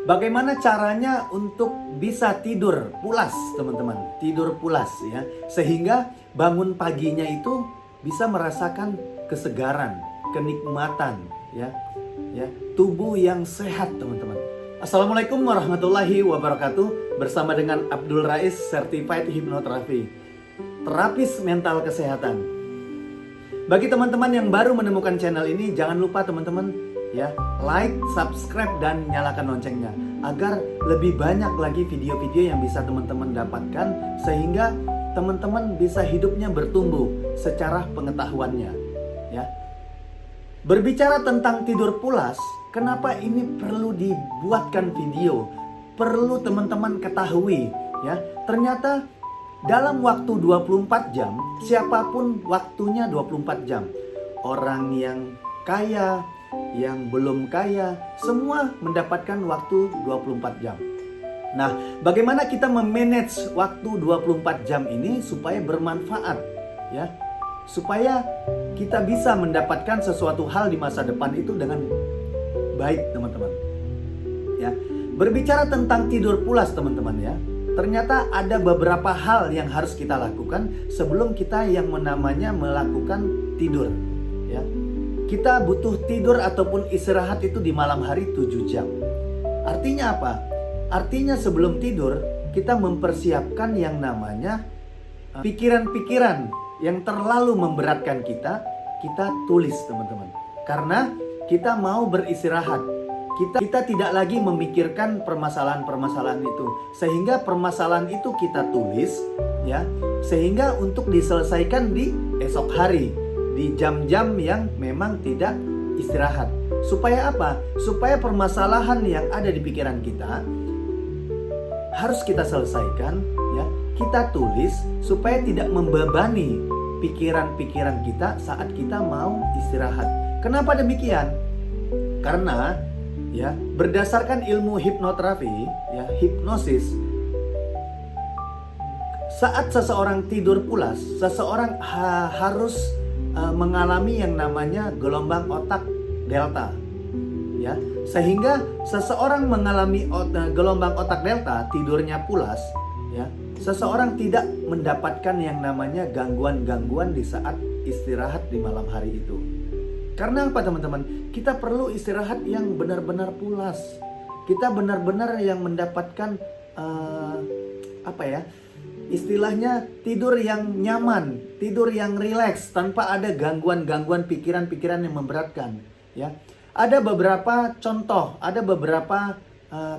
Bagaimana caranya untuk bisa tidur pulas, teman-teman? Tidur pulas ya, sehingga bangun paginya itu bisa merasakan kesegaran, kenikmatan ya. Ya, tubuh yang sehat, teman-teman. Assalamualaikum warahmatullahi wabarakatuh. Bersama dengan Abdul Rais, Certified Hypnotherapy, terapis mental kesehatan. Bagi teman-teman yang baru menemukan channel ini, jangan lupa teman-teman ya, like, subscribe, dan nyalakan loncengnya agar lebih banyak lagi video-video yang bisa teman-teman dapatkan, sehingga teman-teman bisa hidupnya bertumbuh secara pengetahuannya ya. Berbicara tentang tidur pulas, kenapa ini perlu dibuatkan video? Perlu teman-teman ketahui ya. Ternyata dalam waktu 24 jam, siapapun waktunya 24 jam. Orang yang kaya, yang belum kaya, semua mendapatkan waktu 24 jam. Nah, bagaimana kita memanage waktu 24 jam ini supaya bermanfaat ya? Supaya kita bisa mendapatkan sesuatu hal di masa depan itu dengan baik, teman-teman. Ya. Berbicara tentang tidur pulas, teman-teman ya. Ternyata ada beberapa hal yang harus kita lakukan sebelum kita yang namanya melakukan tidur ya. Kita butuh tidur ataupun istirahat itu di malam hari 7 jam. Artinya apa? Artinya sebelum tidur kita mempersiapkan yang namanya pikiran-pikiran yang terlalu memberatkan kita tulis, teman-teman. Karena kita mau beristirahat. Kita tidak lagi memikirkan permasalahan-permasalahan itu. Sehingga permasalahan itu kita tulis ya, sehingga untuk diselesaikan di esok hari, di jam-jam yang memang tidak istirahat. Supaya apa? Supaya permasalahan yang ada di pikiran kita harus kita selesaikan ya. Kita tulis supaya tidak membebani pikiran-pikiran kita saat kita mau istirahat. Kenapa demikian? Karena ya, berdasarkan ilmu hipnoterapi ya, hipnosis, saat seseorang tidur pulas, seseorang harus mengalami yang namanya gelombang otak delta ya. Sehingga seseorang mengalami gelombang otak delta, tidurnya pulas ya, seseorang tidak mendapatkan yang namanya gangguan-gangguan di saat istirahat di malam hari itu. Karena apa, teman-teman? Kita perlu istirahat yang benar-benar pulas. Kita benar-benar yang mendapatkan apa ya? Istilahnya tidur yang nyaman, tidur yang rileks tanpa ada gangguan-gangguan pikiran-pikiran yang memberatkan ya. Ada beberapa contoh, ada beberapa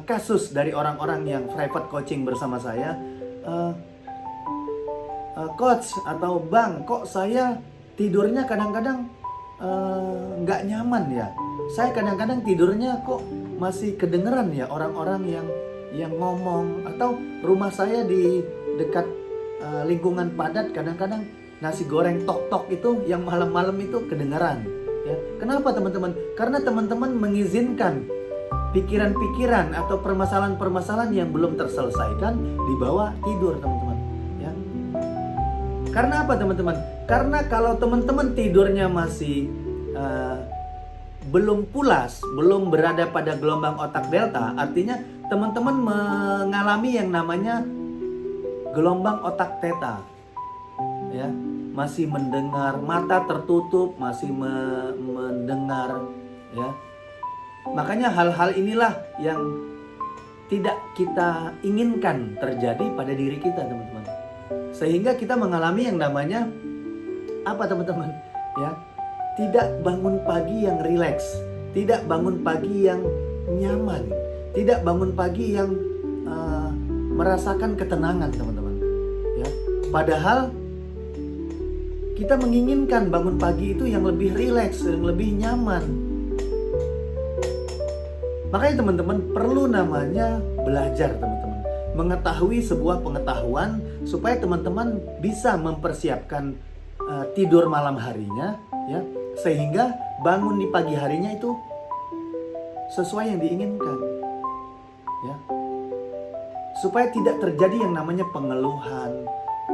kasus dari orang-orang yang private coaching bersama saya. Coach atau bang, kok saya tidurnya kadang-kadang nggak nyaman ya. Saya kadang-kadang tidurnya kok masih kedengeran ya orang-orang yang ngomong, atau rumah saya di dekat lingkungan padat, kadang-kadang nasi goreng tok-tok itu yang malam-malam itu kedengeran ya. Kenapa, teman-teman? Karena teman-teman mengizinkan pikiran-pikiran atau permasalahan-permasalahan yang belum terselesaikan dibawa tidur, teman-teman ya. Karena apa, teman-teman? Karena kalau teman-teman tidurnya masih belum pulas, belum berada pada gelombang otak delta, artinya teman-teman mengalami yang namanya gelombang otak theta ya. Masih mendengar, mata tertutup, masih mendengar ya. Makanya hal-hal inilah yang tidak kita inginkan terjadi pada diri kita, teman-teman. Sehingga kita mengalami yang namanya apa, teman-teman? Ya, tidak bangun pagi yang rileks, tidak bangun pagi yang nyaman, tidak bangun pagi yang merasakan ketenangan, teman-teman. Ya, padahal kita menginginkan bangun pagi itu yang lebih rileks, yang lebih nyaman. Makanya teman-teman perlu namanya belajar, teman-teman. Mengetahui sebuah pengetahuan supaya teman-teman bisa mempersiapkan tidur malam harinya ya, sehingga bangun di pagi harinya itu sesuai yang diinginkan ya. Supaya tidak terjadi yang namanya pengeluhan,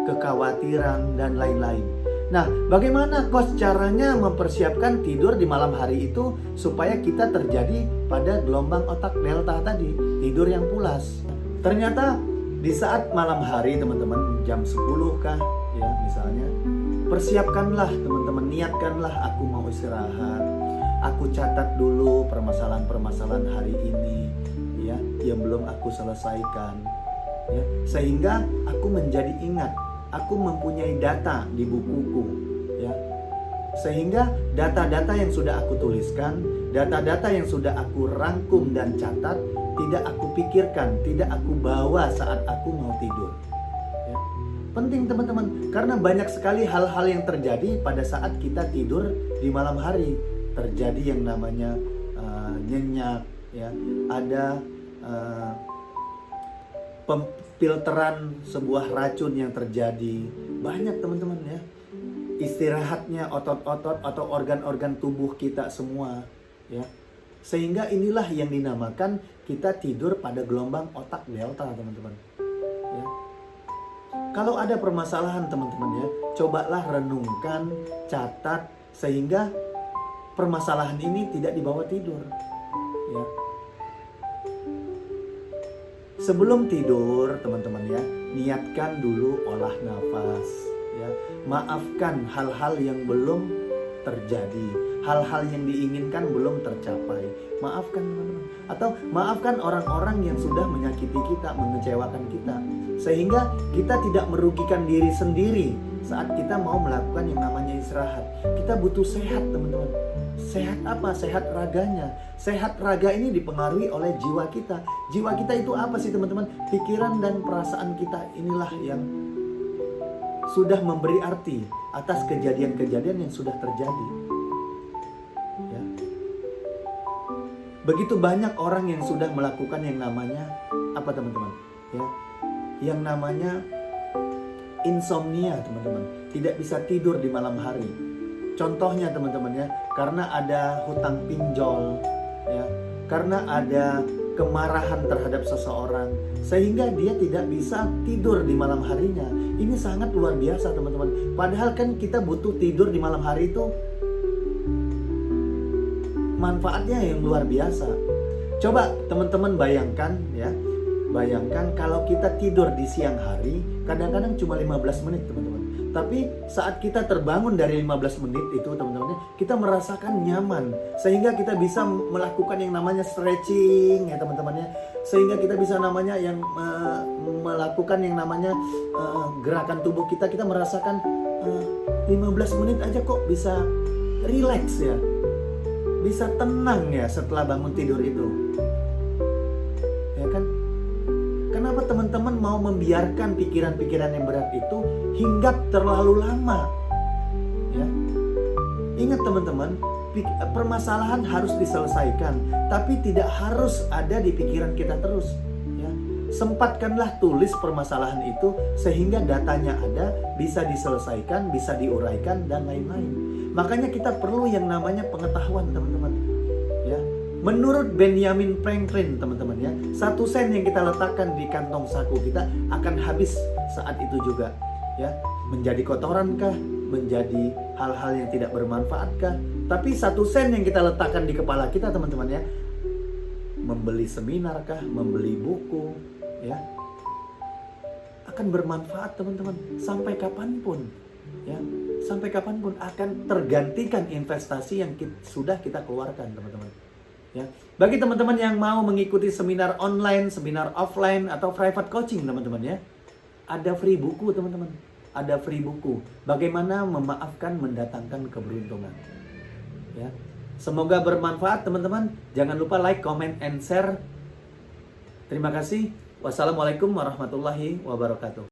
kekhawatiran, dan lain-lain. Nah, bagaimana Coach caranya mempersiapkan tidur di malam hari itu supaya kita terjadi pada gelombang otak delta tadi, tidur yang pulas. Ternyata di saat malam hari teman-teman, jam 10 kah ya misalnya, persiapkanlah teman-teman, niatkanlah aku mau istirahat. Aku catat dulu permasalahan-permasalahan hari ini ya yang belum aku selesaikan ya, sehingga aku menjadi ingat. Aku mempunyai data di bukuku ya. Sehingga data-data yang sudah aku tuliskan, data-data yang sudah aku rangkum dan catat, tidak aku pikirkan, tidak aku bawa saat aku mau tidur ya. Penting teman-teman, karena banyak sekali hal-hal yang terjadi pada saat kita tidur di malam hari. Terjadi yang namanya nyenyak ya, ada filteran sebuah racun yang terjadi. Banyak teman-teman ya. Istirahatnya otot-otot atau organ-organ tubuh kita semua ya. Sehingga inilah yang dinamakan kita tidur pada gelombang otak delta teman-teman ya. Kalau ada permasalahan teman-teman ya, cobalah renungkan, catat, sehingga permasalahan ini tidak dibawa tidur ya. Sebelum tidur teman-teman ya, niatkan dulu olah nafas ya. Maafkan hal-hal yang belum terjadi, hal-hal yang diinginkan belum tercapai. Maafkan teman-teman, atau maafkan orang-orang yang sudah menyakiti kita, mengecewakan kita, sehingga kita tidak merugikan diri sendiri saat kita mau melakukan yang namanya istirahat. Kita butuh sehat teman-teman. Sehat apa? Sehat raganya. Sehat raga ini dipengaruhi oleh jiwa kita. Jiwa kita itu apa sih teman-teman? Pikiran dan perasaan kita inilah yang sudah memberi arti atas kejadian-kejadian yang sudah terjadi ya. Begitu banyak orang yang sudah melakukan yang namanya apa teman-teman ya, yang namanya insomnia teman-teman, tidak bisa tidur di malam hari. Contohnya teman-teman ya, karena ada hutang pinjol ya, karena ada kemarahan terhadap seseorang, sehingga dia tidak bisa tidur di malam harinya. Ini sangat luar biasa teman-teman. Padahal kan kita butuh tidur di malam hari itu, manfaatnya yang luar biasa. Coba teman-teman bayangkan ya, bayangkan kalau kita tidur di siang hari, kadang-kadang cuma 15 menit teman-teman. Tapi saat kita terbangun dari 15 menit itu teman-teman, kita merasakan nyaman, sehingga kita bisa melakukan yang namanya stretching ya teman-teman ya. Sehingga kita bisa namanya yang melakukan yang namanya gerakan tubuh kita merasakan 15 menit aja kok bisa relax ya. Bisa tenang ya setelah bangun tidur itu. Ya kan? Kenapa teman-teman mau membiarkan pikiran-pikiran yang berat itu hinggap terlalu lama? Ya. Ingat teman-teman, permasalahan harus diselesaikan, tapi tidak harus ada di pikiran kita terus. Ya. Sempatkanlah tulis permasalahan itu sehingga datanya ada, bisa diselesaikan, bisa diuraikan, dan lain-lain. Makanya kita perlu yang namanya pengetahuan teman-teman. Ya. Menurut Benjamin Franklin teman-teman ya, 1 sen yang kita letakkan di kantong saku kita akan habis saat itu juga ya. Menjadi kotoran kah? Menjadi hal-hal yang tidak bermanfaat kah? Tapi 1 sen yang kita letakkan di kepala kita teman-teman ya, membeli seminar kah? Membeli buku ya, akan bermanfaat teman-teman sampai kapanpun ya. Sampai kapanpun akan tergantikan investasi yang sudah kita keluarkan teman-teman. Ya. Bagi teman-teman yang mau mengikuti seminar online, seminar offline, atau private coaching teman-teman ya, ada free buku teman-teman. Ada free buku. Bagaimana memaafkan mendatangkan keberuntungan. Ya. Semoga bermanfaat teman-teman. Jangan lupa like, comment, and share. Terima kasih. Wassalamualaikum warahmatullahi wabarakatuh.